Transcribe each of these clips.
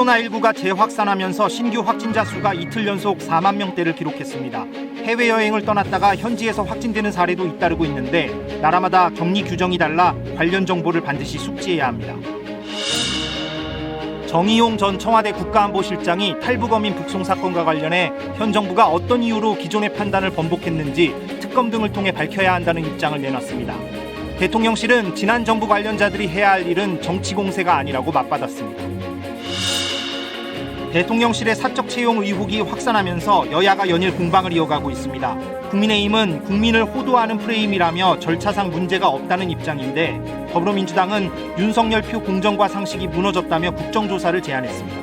코로나19가 재확산하면서 신규 확진자 수가 이틀 연속 4만 명대를 기록했습니다. 해외여행을 떠났다가 현지에서 확진되는 사례도 잇따르고 있는데 나라마다 격리 규정이 달라 관련 정보를 반드시 숙지해야 합니다. 정의용 전 청와대 국가안보실장이 탈북어민 북송 사건과 관련해 현 정부가 어떤 이유로 기존의 판단을 번복했는지 특검 등을 통해 밝혀야 한다는 입장을 내놨습니다. 대통령실은 지난 정부 관련자들이 해야 할 일은 정치 공세가 아니라고 맞받았습니다. 대통령실의 사적 채용 의혹이 확산하면서 여야가 연일 공방을 이어가고 있습니다. 국민의힘은 국민을 호도하는 프레임이라며 절차상 문제가 없다는 입장인데 더불어민주당은 윤석열 표 공정과 상식이 무너졌다며 국정조사를 제안했습니다.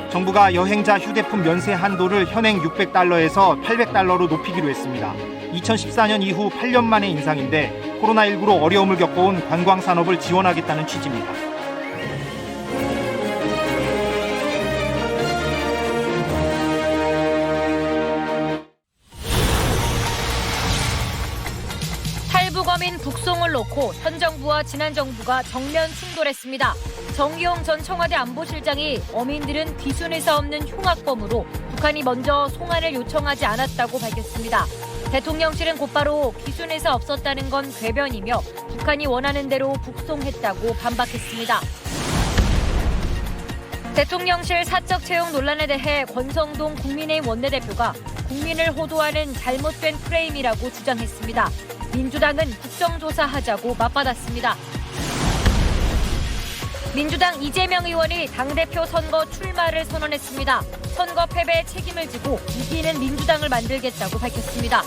정부가 여행자 휴대폰 면세 한도를 현행 $600에서 $800로 높이기로 했습니다. 2014년 이후 8년 만의 인상인데 코로나19로 어려움을 겪어온 관광산업을 지원하겠다는 취지입니다. 탈북어민 북송을 놓고 현 정부와 지난 정부가 정면 충돌했습니다. 정의용 전 청와대 안보실장이 어민들은 귀순에서 없는 흉악범으로 북한이 먼저 송환을 요청하지 않았다고 밝혔습니다. 대통령실은 곧바로 귀순에서 없었다는 건 궤변이며 북한이 원하는 대로 북송했다고 반박했습니다. 대통령실 사적 채용 논란에 대해 권성동 국민의힘 원내대표가 국민을 호도하는 잘못된 프레임이라고 주장했습니다. 민주당은 국정조사하자고 맞받았습니다. 민주당 이재명 의원이 당대표 선거 출마를 선언했습니다. 선거 패배에 책임을 지고 이기는 민주당을 만들겠다고 밝혔습니다.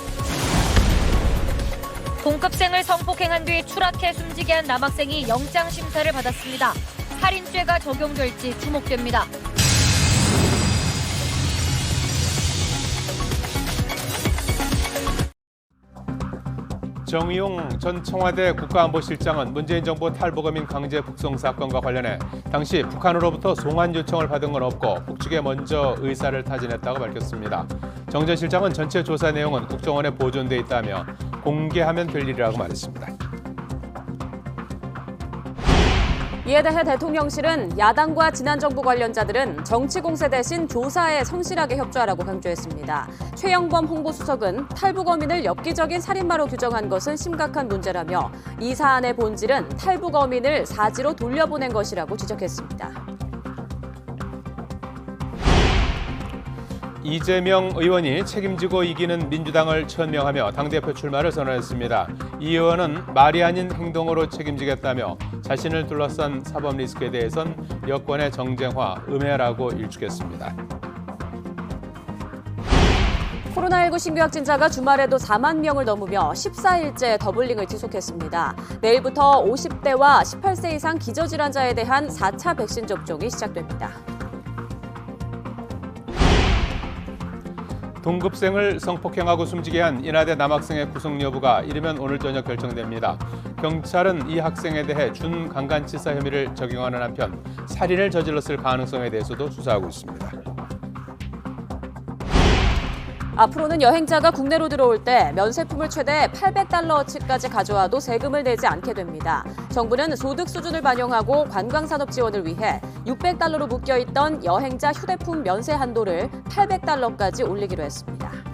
동급생을 성폭행한 뒤 추락해 숨지게 한 남학생이 영장 심사를 받았습니다. 살인죄가 적용될지 주목됩니다. 정의용 전 청와대 국가안보실장은 문재인 정부 탈북어민 강제 북송 사건과 관련해 당시 북한으로부터 송환 요청을 받은 건 없고 북측에 먼저 의사를 타진했다고 밝혔습니다. 정 전 실장은 전체 조사 내용은 국정원에 보존돼 있다며 공개하면 될 일이라고 말했습니다. 이에 대해 대통령실은 야당과 지난 정부 관련자들은 정치 공세 대신 조사에 성실하게 협조하라고 강조했습니다. 최영범 홍보수석은 탈북어민을 엽기적인 살인마로 규정한 것은 심각한 문제라며 이 사안의 본질은 탈북어민을 사지로 돌려보낸 것이라고 지적했습니다. 이재명 의원이 책임지고 이기는 민주당을 천명하며 당대표 출마를 선언했습니다. 이 의원은 말이 아닌 행동으로 책임지겠다며 자신을 둘러싼 사법 리스크에 대해선 여권의 정쟁화, 음해라고 일축했습니다. 코로나19 신규 확진자가 주말에도 4만 명을 넘으며 14일째 더블링을 지속했습니다. 내일부터 50대와 18세 이상 기저질환자에 대한 4차 백신 접종이 시작됩니다. 동급생을 성폭행하고 숨지게 한 인하대 남학생의 구속 여부가 이르면 오늘 저녁 결정됩니다. 경찰은 이 학생에 대해 준강간치사 혐의를 적용하는 한편 살인을 저질렀을 가능성에 대해서도 수사하고 있습니다. 앞으로는 여행자가 국내로 들어올 때 면세품을 최대 $800어치까지 가져와도 세금을 내지 않게 됩니다. 정부는 소득 수준을 반영하고 관광산업 지원을 위해 $600로 묶여있던 여행자 휴대폰 면세 한도를 $800까지 올리기로 했습니다.